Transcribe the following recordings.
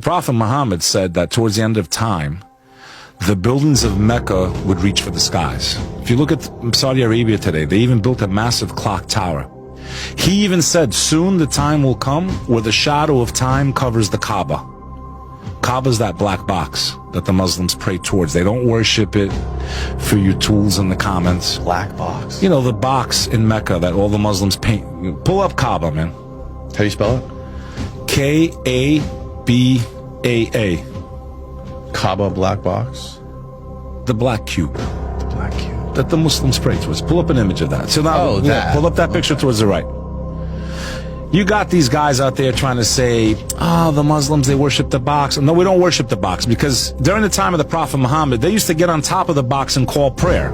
Prophet Muhammad said that towards the end of time, the buildings of Mecca would reach for the skies. If you look at Saudi Arabia today, they even built a massive clock tower. He even said, soon the time will come where the shadow of time covers the Kaaba. Kaaba's that black box that the Muslims pray towards. They don't worship it for you tools in the comments. Black box? You know, the box in Mecca that all the Muslims paint. Pull up Kaaba, man. How do you spell it? K-A-B-A-A. Kaaba black box? The black cube. The black cube. That the Muslims pray towards. Pull up an image of that. So now, that. Pull up that picture towards the right. You got these guys out there trying to say, the Muslims, they worship the box. No, we don't worship the box, because during the time of the Prophet Muhammad, they used to get on top of the box and call prayer.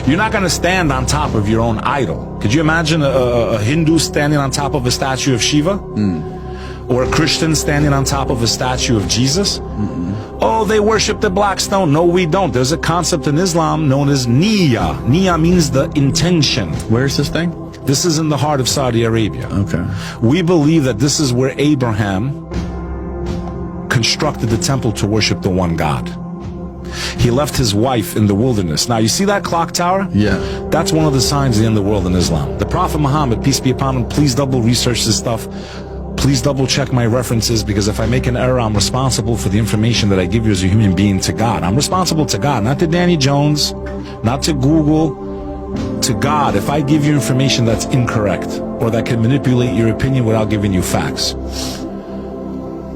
You're not going to stand on top of your own idol. Could you imagine a Hindu standing on top of a statue of Shiva? Or a Christian standing on top of a statue of Jesus? Oh, they worship the black stone. No, we don't. There's a concept in Islam known as Niyya. Niyya means the intention. Where's this thing? This is in the heart of Saudi Arabia. Okay. We believe that this is where Abraham constructed the temple to worship the one God. He left his wife in the wilderness. Now, you see that clock tower? Yeah. That's one of the signs of the end of the world in Islam. The Prophet Muhammad, peace be upon him, please double research this stuff. Please double check my references, because if I make an error, I'm responsible for the information that I give you as a human being to God. I'm responsible to God, not to Danny Jones, not to Google, to God. If I give you information that's incorrect or that can manipulate your opinion without giving you facts.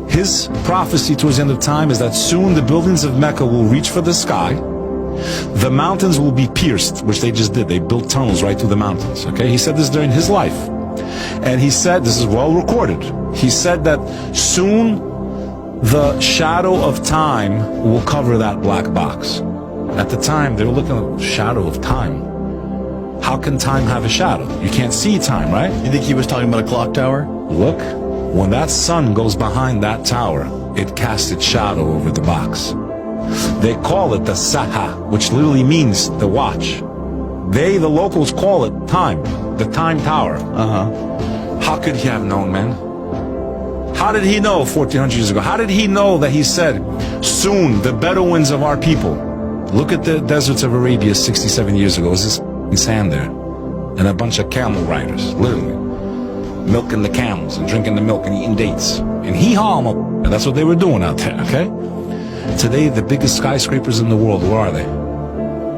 His prophecy towards the end of time is that soon the buildings of Mecca will reach for the sky. The mountains will be pierced, which they just did. They built tunnels right through the mountains. Okay, he said this during his life. And he said, this is well recorded, he said that soon the shadow of time will cover that black box. At the time, they were looking at the shadow of time. How can time have a shadow? You can't see time, right? You think he was talking about a clock tower? Look, when that sun goes behind that tower, it casts its shadow over the box. They call it the Saha, which literally means the watch. They, the locals, call it time, the time tower. How could he have known, man? How did he know 1400 years ago? How did he know that he said, soon the Bedouins of our people? Look at the deserts of Arabia 67 years ago. It was this sand there. And a bunch of camel riders, literally. Milking the camels and drinking the milk and eating dates. And hee-haw, that's what they were doing out there, okay? Today, the biggest skyscrapers in the world, where are they?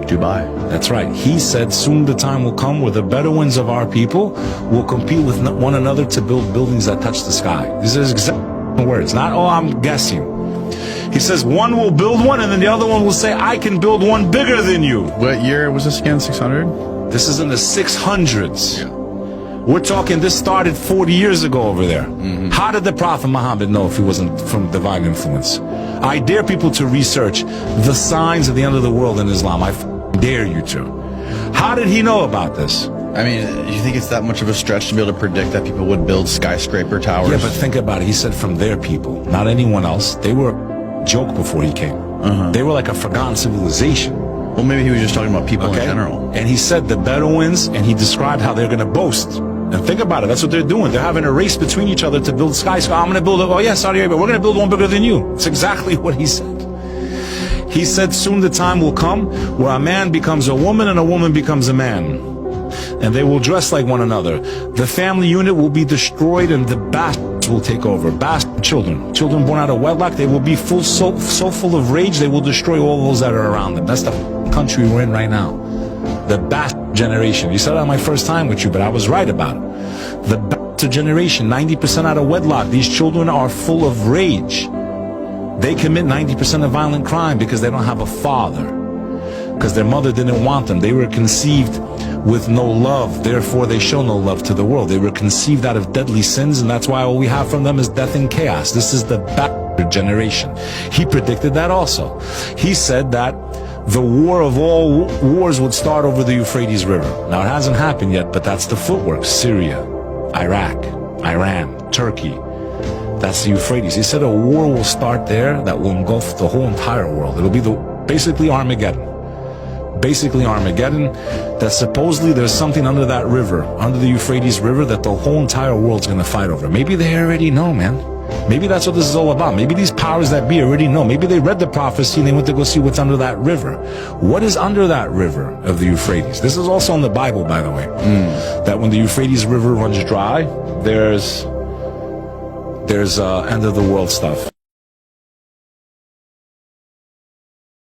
Dubai. That's right. He said soon the time will come where the Bedouins of our people will compete with one another to build buildings that touch the sky. These are his exact words, not, I'm guessing. He says one will build one and then the other one will say, I can build one bigger than you. What year was this again, 600? This is in the 600s. Yeah. We're talking, this started 40 years ago over there. How did the Prophet Muhammad know if he wasn't from divine influence? I dare people to research the signs of the end of the world in Islam. I dare you to. How did he know about this? I mean, you think it's that much of a stretch to be able to predict that people would build skyscraper towers? Yeah, but think about it. He said from their people, not anyone else. They were a joke before he came. They were like a forgotten civilization. Well, maybe he was just talking about people in general. And he said the Bedouins, and he described how they're going to boast. And think about it. That's what they're doing. They're having a race between each other to build skyscrapers. I'm going to build Saudi Arabia. We're going to build one bigger than you. It's exactly what he said. He said soon the time will come where a man becomes a woman and a woman becomes a man. And they will dress like one another. The family unit will be destroyed and the bastards will take over. Bastard children. Children born out of wedlock, they will be so full of rage, they will destroy all those that are around them. That's the country we're in right now. The bastard generation. You said that on my first time with you, but I was right about it. The bastard generation, 90% out of wedlock. These children are full of rage. They commit 90% of violent crime because they don't have a father. Because their mother didn't want them. They were conceived with no love. Therefore, they show no love to the world. They were conceived out of deadly sins, and that's why all we have from them is death and chaos. This is the bastard generation. He predicted that also. He said that the war of all wars would start over the Euphrates River. Now, it hasn't happened yet, but that's the footwork. Syria, Iraq, Iran, Turkey. That's the Euphrates. He said a war will start there that will engulf the whole entire world. It'll be basically Armageddon. Basically Armageddon, that supposedly there's something under that river, under the Euphrates River, that the whole entire world's going to fight over. Maybe they already know, man. Maybe that's what this is all about. Maybe these powers that be already know. Maybe they read the prophecy and they went to go see what's under that river. What is under that river of the Euphrates? This is also in the Bible, by the way. That when the Euphrates River runs dry, there's end of the world stuff.